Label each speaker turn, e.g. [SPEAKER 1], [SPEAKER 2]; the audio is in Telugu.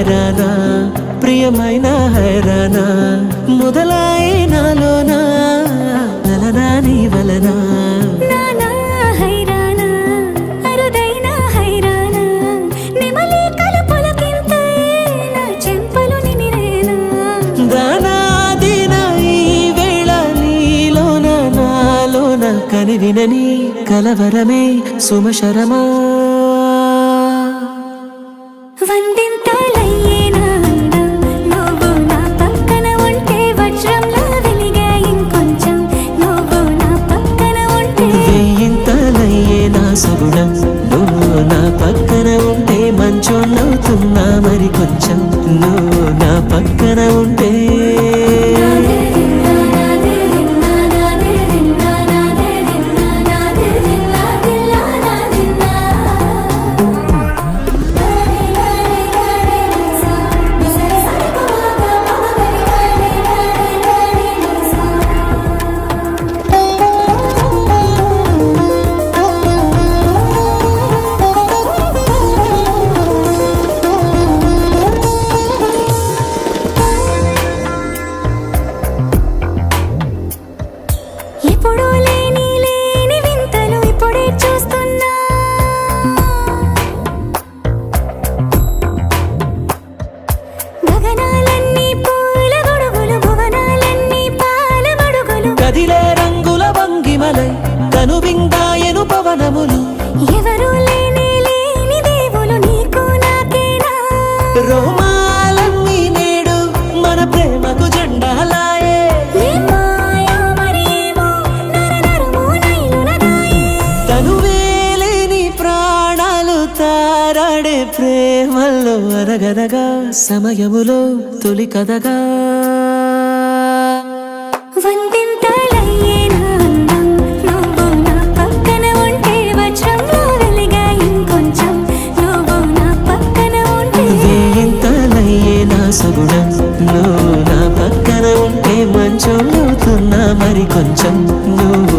[SPEAKER 1] హైరానా ప్రియమైన హైరానా మొదలై నాలోనా నలనా నీ వలనా కని వినని కలవరమే సుమశరమా వేయింతలయ్యే నా సగుణం నువ్వు నా పక్కన ఉంటే మంచోళ్ళవుతున్నా మరి కొంచెం నువ్వు నా పక్కన ఉంటే
[SPEAKER 2] ఎప్పుడూ లేని వింతలు ఇప్పుడే చూస్తున్నా గగనాలన్నీ పూల గొడుగులు భువనాలన్నీ పాల మడుగులు
[SPEAKER 1] కదిలే రంగుల వంగిమలై కనువిందాయను పవనములు
[SPEAKER 2] ఎవరూ లేని దేవులు నీకు నాకేనా
[SPEAKER 1] రోమాలన్నీ నేడు మన ప్రేమకు జెండాలాయే తారాడే ప్రేమల్లో అరగదగా సమయములో తొలి కదగా
[SPEAKER 2] వందింతలయ్యే నా అందం నువ్వు నా పక్కన ఉంటే వజ్రంలో వెలిగా ఇంకొంచెం నువ్వు నా పక్కన ఉంటే
[SPEAKER 1] వేయింతలయ్యే నా సగుణం నువ్వు నా పక్కన ఉంటే మంచోళ్ళవుతున్నా మరి కొంచెం నువ్వు